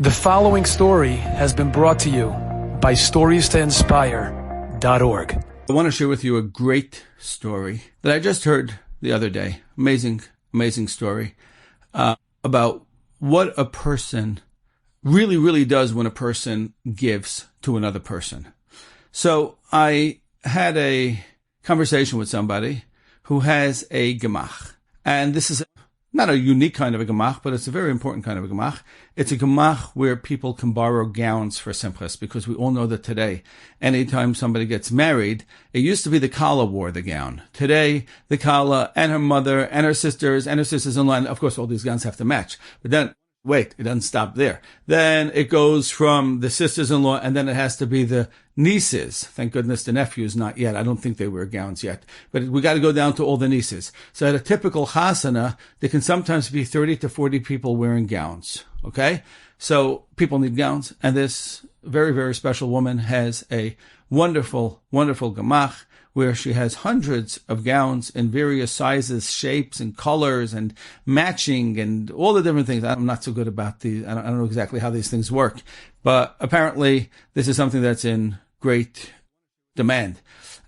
The following story has been brought to you by StoriesToInspire.org. I want to share with you a great story that I just heard the other day. Amazing story about what a person really does when a person gives to another person. So I had a conversation with somebody who has a gemach. And this is not a unique kind of a gemach, but it's a very important kind of a gemach. It's a gemach where people can borrow gowns for simchas, because we all know that today, anytime somebody gets married, it used to be the Kala wore the gown. Today, the Kala and her mother and her sisters-in-law, and of course all these gowns have to match. But then, wait, it doesn't stop there. Then it goes from the sisters-in-law, and then it has to be the nieces. Thank goodness the nephews not yet. I don't think they wear gowns yet. But we got to go down to all the nieces. So at a typical chasana, there can sometimes be 30 to 40 people wearing gowns. Okay? So people need gowns. And this very special woman has a wonderful gemach where she has hundreds of gowns in various sizes, shapes, and colors, and matching, and all the different things. I'm not so good about I don't know exactly how these things work. But apparently, this is something that's in great demand.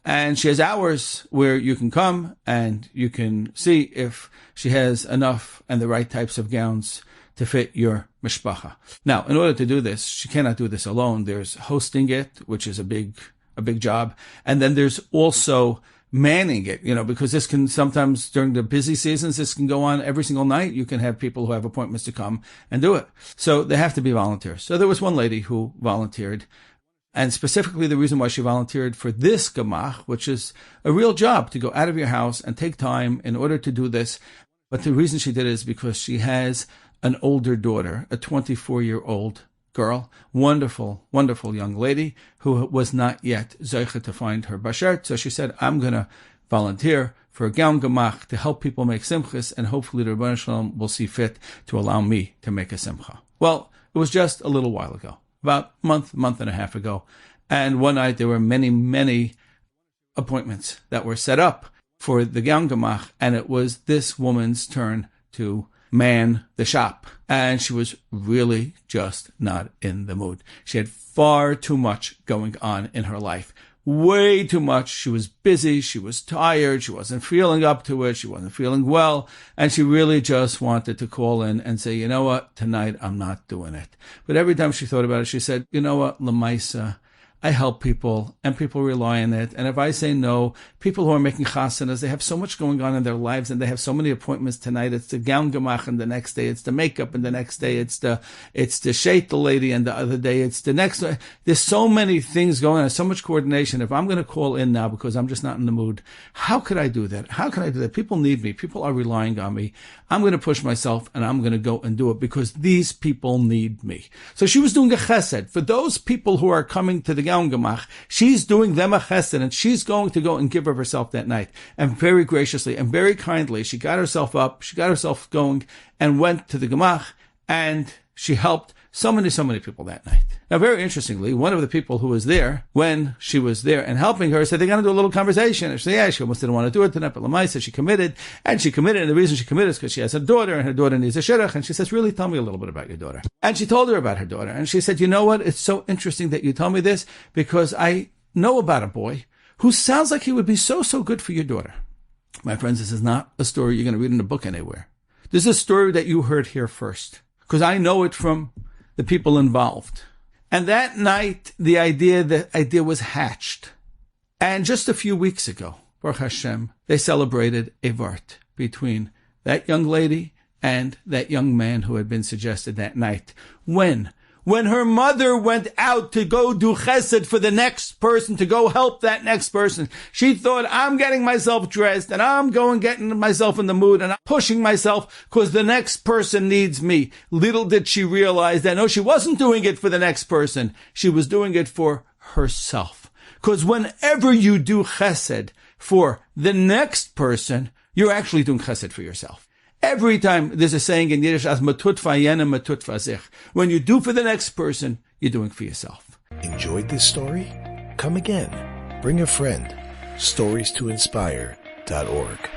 And she has hours where you can come and you can see if she has enough and the right types of gowns to fit your mishpacha. Now, in order to do this, she cannot do this alone. There's hosting it, which is a big job. And then there's also manning it, because this can sometimes during the busy seasons, this can go on every single night. You can have people who have appointments to come and do it. So they have to be volunteers. So there was one lady who volunteered. And specifically the reason why she volunteered for this gemach, which is a real job to go out of your house and take time in order to do this. But the reason she did it is because she has an older daughter, a 24-year-old girl, wonderful young lady who was not yet zeicha to find her bashert. So she said, I'm going to volunteer for a gown gemach to help people make simchas, and hopefully the Rebbeinu Shalom will see fit to allow me to make a simcha. Well, it was just a little while ago, about a month and a half ago. And one night there were many appointments that were set up for the gown gemach, and it was this woman's turn to man the shop. And she was really just not in the mood. She had far too much going on in her life. Way too much. She was busy. She was tired. She wasn't feeling up to it. She wasn't feeling well. And she really just wanted to call in and say, you know what? Tonight I'm not doing it. But every time she thought about it, she said, you know what? Lamaisa, I help people and people rely on it. And if I say no, people who are making chasanas, they have so much going on in their lives and they have so many appointments tonight. It's the gown gemach, and the next day it's the makeup, and the next day it's the shait the lady, and the other day it's the next. There's so many things going on, so much coordination. If I'm going to call in now because I'm just not in the mood, how could I do that? How can I do that? People need me. People are relying on me. I'm going to push myself and I'm going to go and do it because these people need me. So she was doing a chesed for those people who are coming to the gown gemach. She's doing them a chesed, and she's going to go and give of herself that night. And very graciously and very kindly, she got herself up, she got herself going, and went to the gemach, and she helped so many people that night. Now, very interestingly, one of the people who was there when she was there and helping her said they're going to do a little conversation. And she said, yeah, she almost didn't want to do it tonight, but Lamaisa, she committed. And the reason she committed is because she has a daughter, and her daughter needs a shidduch. And she says, really, tell me a little bit about your daughter. And she told her about her daughter. And she said, you know what? It's so interesting that you tell me this, because I know about a boy who sounds like he would be so good for your daughter. My friends, this is not a story you're going to read in a book anywhere. This is a story that you heard here first, because I know it from the people involved. And that night, the idea was hatched. And just a few weeks ago, Baruch Hashem, they celebrated a vart between that young lady and that young man who had been suggested that night. When her mother went out to go do chesed for the next person, to go help that next person, she thought, I'm getting myself dressed and I'm getting myself in the mood and I'm pushing myself because the next person needs me. Little did she realize that, no, she wasn't doing it for the next person. She was doing it for herself. Because whenever you do chesed for the next person, you're actually doing chesed for yourself. Every time there's a saying in Yiddish, as matut fayena matut fazich. When you do for the next person, you're doing for yourself. Enjoyed this story? Come again. Bring a friend. StoriesToInspire.org